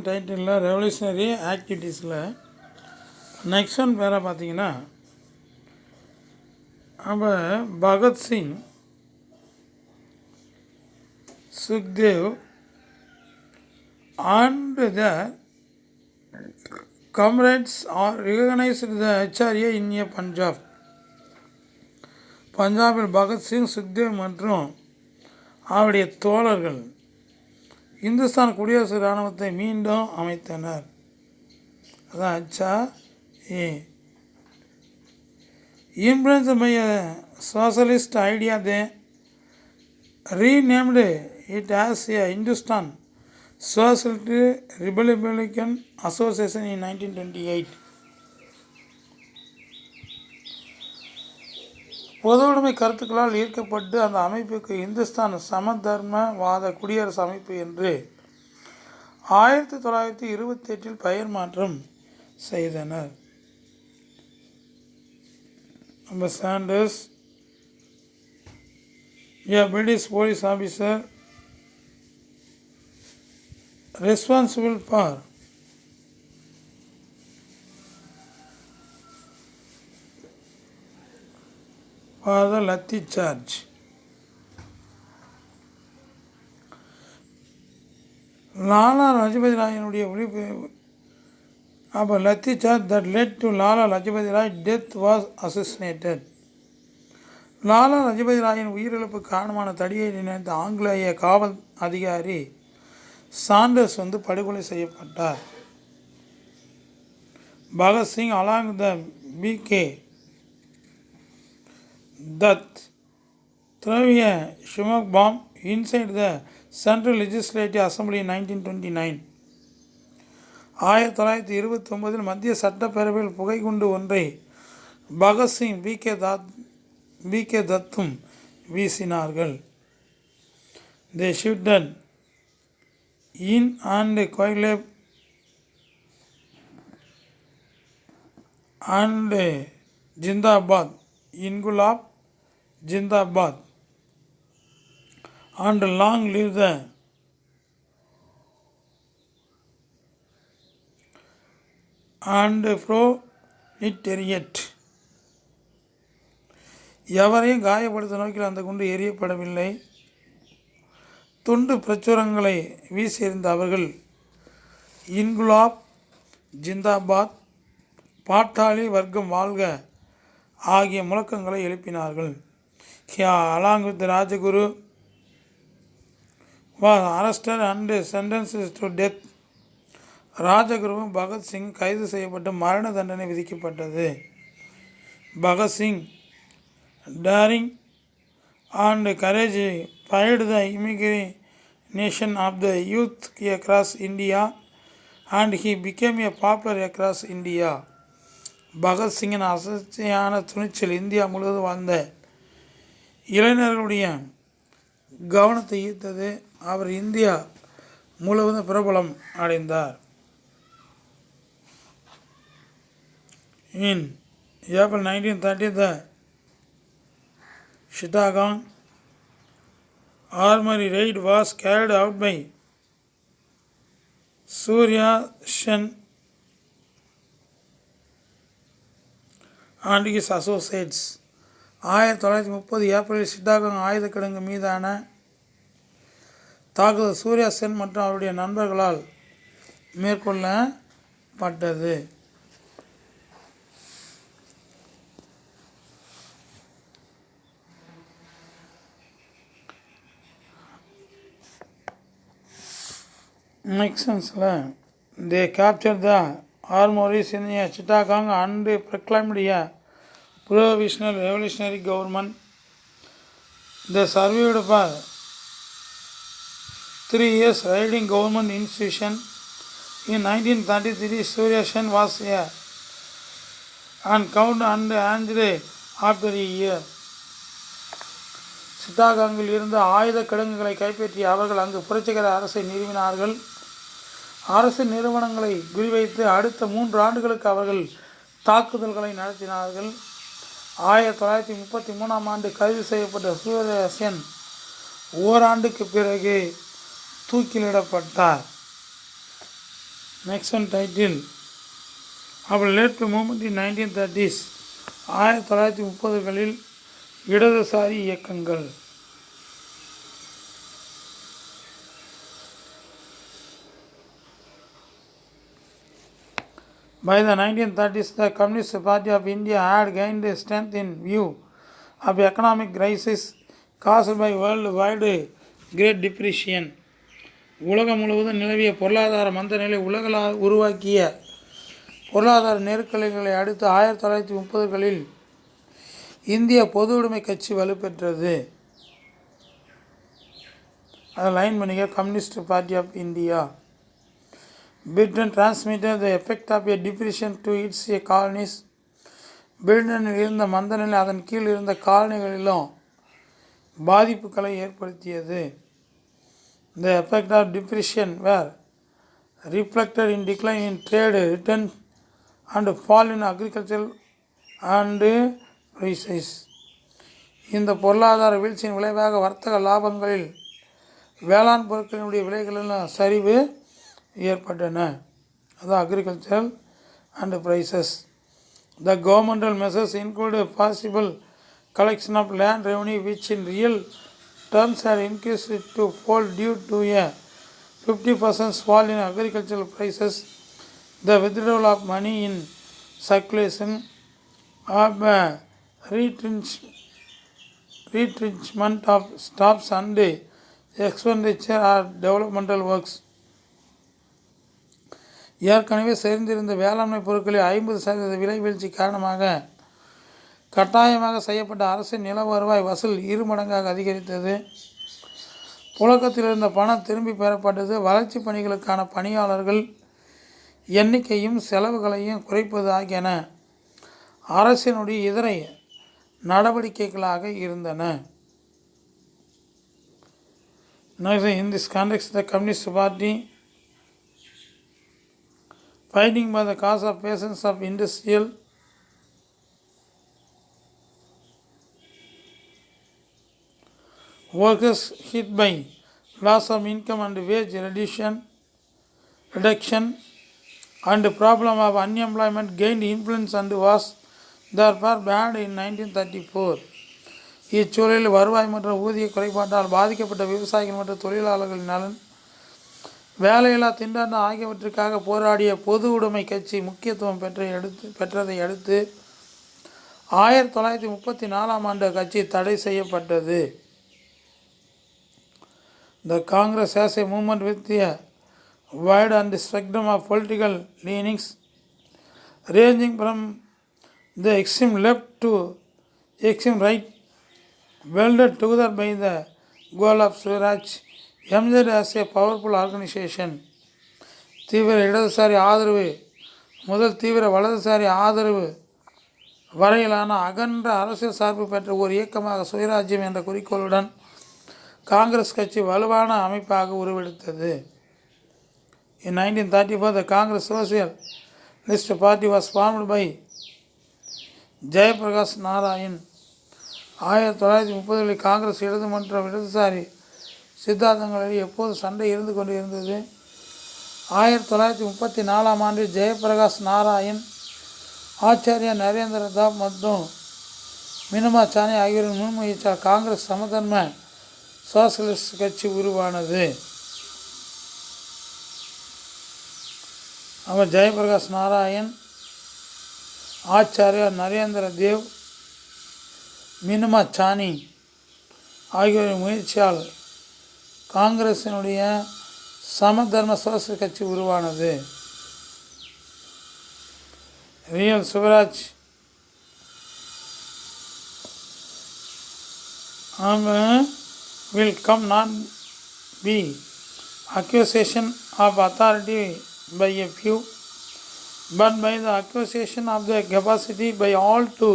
டைட்டிலில் revolutionary ஆக்டிவிட்டீஸில் next one பேரை பார்த்தீங்கன்னா நம்ம Bhagat Singh, Sukhdev and the comrades are recognized the HRA in a Punjab. பஞ்சாபில் பகத்சிங், சுக்தேவ் மற்றும் அவருடைய தோழர்கள் இந்துஸ்தான் குடியரசு இராணுவத்தை மீண்டும் அமைத்தனர். அதான் HRA. Influenced by a socialist idea, they renamed it as a Hindustan Socialist Republican Association in 1928. பொதுவுடைமை கருத்துக்களால் ஈர்க்கப்பட்டு அந்த அமைப்புக்கு இந்துஸ்தான் சமதர்மவாத குடியரசு அமைப்பு என்று 1928 பெயர் மாற்றம் செய்தனர். நம்ம Saunders, a British police officer responsible for the Lathi charge. Lala Lajpat ராயனுடைய ஒழிப்பு. அப்போ lathi charge that led to Lala Lajpat Rai death was assassinated. Lala Lajpat ராயின் உயிரிழப்பு காரணமான தடியை நினைத்த ஆங்கிலேய காவல் அதிகாரி சாண்டர்ஸ் படுகொலை செய்யப்பட்டார். Bhagat Singh along the PK Dutt threw a smoke bomb inside the Central Legislative Assembly in 1929. 1929 மத்திய சட்டப்பேரவையில் புகைக்குண்டு ஒன்றை பகத்சிங் பிகே தத்தும் வீசினார்கள். They shouted in and Koileb and Jindabad, Ingulab Jindabad, and long live the and proletariat. எவரையும் காயப்படுத்த நோக்கில் அந்த குண்டு எரியப்படவில்லை. துண்டு பிரச்சுரங்களை வீசியிருந்த அவர்கள் இன்குலாப் ஜிந்தாபாத், பாட்டாளி வர்க்கம் வாழ்க ஆகிய முழக்கங்களை எழுப்பினார்கள். along with Rajguru was arrested and sentenced to death. ராஜகுருவும் Bhagat Singh கைது செய்யப்பட்டு மரண தண்டனை விதிக்கப்பட்டது. Bhagat Singh daring and courage fired the immigration of the youth across India and he became a popular across India. பகத்சிங்கின் அசையான துணிச்சல் இந்தியா முழுவதும் வாழ்ந்த இளைஞர்களுடைய கவனத்தை ஈர்த்தது. அவர் இந்தியா முழுவதும் பிரபலம் அடைந்தார். In April 1930, the Chittagong armory raid was carried out by Surya Sen and his associates. 1930 ஏப்ரலில் சிட்டாகாங் ஆயுத கிடங்கு மீதான தாக்குதல் சூர்யா சென் மற்றும் அவருடைய நண்பர்களால் மேற்கொள்ளப்பட்டது. Nixonஸில் they captured the armories in Chittagong and proclaimed a provisional revolutionary government. They survived for 3 years raiding government institution. In 1933, Surya Sen was uncount and hanged after a year. சிட்டாகாங்கில் இருந்த ஆயுத கிடங்குகளை கைப்பற்றிய அவர்கள் அங்கு புரட்சிகர அரசை நிறுவினார்கள். அரசு நிறுவனங்களை குறிவைத்து அடுத்த 3 ஆண்டுகளுக்கு அவர்கள் தாக்குதல்களை நடத்தினார்கள். 1933 கைது செய்யப்பட்ட சூர்யா சென் ஓராண்டுக்கு பிறகு தூக்கிலிடப்பட்டார். Next one title of left movement in 1930s. 1930களில் இடதுசாரி இயக்கங்கள். By the 1930s, the Communist Party of India had gained strength in view of economic crisis caused by worldwide Great Depression. உலகம் முழுவதும் நிலவிய பொருளாதார மந்தநிலை உலகளால் உருவாக்கிய பொருளாதார நெருக்கடிகளை அடுத்து 1930களில் இந்திய பொது உடைமை கட்சி வலுப்பெற்றது. அதை லைன் பண்ணிக்க. Communist party of India. Britain transmitted the effect of a depression to its colonies. பிரிட்டனில் இருந்த மந்தநிலை அதன் கீழ் இருந்த காலனிகளிலும் பாதிப்புகளை ஏற்படுத்தியது. The effect of depression were reflected in decline in trade return and fall in agricultural and prices. இந்த பொருளாதார வீழ்ச்சியின் விளைவாக வர்த்தக லாபங்களில் வேளாண் பொருட்களினுடைய விலைகளில் சரிவு ஏற்பட்டன. அது agricultural and prices. The governmental measures include possible collection of land revenue which in real terms had increased to fall due to a 50% fall in agricultural prices, the withdrawal of money in circulation, of retrenchment of staffs and expenditure on developmental works. ஏற்கனவே சேர்ந்திருந்த வேளாண்மை பொருட்களில் 50% விலை வீழ்ச்சி காரணமாக கட்டாயமாக செய்யப்பட்ட அரசின் நில வருவாய் வசூல் 2 மடங்காக அதிகரித்தது. புழக்கத்தில் இருந்த பணம் திரும்பி பெறப்பட்டது. வளர்ச்சி பணிகளுக்கான பணியாளர்கள் எண்ணிக்கையும் செலவுகளையும் குறைப்பது ஆகியன அரசினுடைய இதர நடவடிக்கைகளாக இருந்தன. In this context, the Communist Party, fighting by the cause of peasants of industrial workers hit by loss of income and wage reduction and problem of unemployment gained influence and was therefore banned in 1934. இச்சூழலில் வருவாய் மற்றும் ஊதிய குறைபாட்டால் பாதிக்கப்பட்ட விவசாயிகள் மற்றும் தொழிலாளர்களின் நலன், வேலையில்லா திண்டாட்டம் ஆகியவற்றுக்காக போராடிய பொது உடைமை கட்சி முக்கியத்துவம் பெற்றதை அடுத்து 1934ஆம் ஆண்டு கட்சி தடை செய்யப்பட்டது. The Congress has a movement with a wide and spectrum of political leanings ranging from the extreme left to extreme right, welded together by the goal of Swaraj. MZ as a powerful organization. தீவிர இடதுசாரி ஆதரவு முதல் தீவிர வலதுசாரி ஆதரவு வரையிலான அகன்ற அரசியல் சார்பு பெற்ற ஒரு இயக்கமாக சுயராஜ்யம் என்ற குறிக்கோளுடன் காங்கிரஸ் கட்சி வலுவான அமைப்பாக உருவெடுத்தது. In 1934, the Congress Socialist Party was formed by Jayaprakash Narayan. 1930களில் Congress இடது மற்றும் இடதுசாரி சித்தாந்தங்களில் எப்போது சண்டை இருந்து கொண்டு இருந்தது. 1934ஆம் ஆண்டில் ஜெயபிரகாஷ் நாராயண், ஆச்சாரியா நரேந்திர தாப் மற்றும் மினுமா சானி ஆகியோரின் முன்முயற்சியால் காங்கிரஸ் சமதர்ம சோசலிஸ்ட் கட்சி உருவானது. அவர் ஜெயபிரகாஷ் நாராயண், ஆச்சாரியா நரேந்திர தேவ், மினுமா சானி ஆகியோரின் முயற்சியால் காங்கிரசினுடைய சமதர்ம சோசலிஸ்ட் கட்சி உருவானது. Real Swaraj will come not be accusation of authority by a few, but by the accusation of the capacity by all to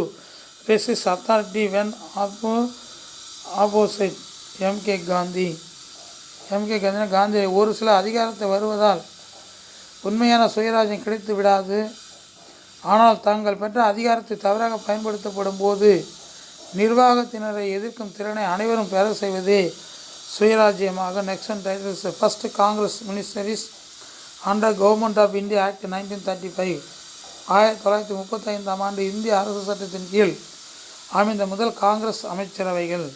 resist authority when opposite. M.K. Gandhi. Gandhi ஒரு சில அதிகாரத்தை வருவதால் உண்மையான சுயராஜ்யம் கிடைத்து விடாது. ஆனால் தாங்கள் பெற்ற அதிகாரத்தை தவறாக பயன்படுத்தப்படும் போது நிர்வாகத்தினரை எதிர்க்கும் திறனை அனைவரும் பெற செய்வதே சுயராஜ்யமாக. Next titles. First Congress ministries under government of India act 1935 1935 ஆண்டு இந்திய அரசு சட்டத்தின் கீழ் அமைந்த முதல் காங்கிரஸ் அமைச்சரவைகள்.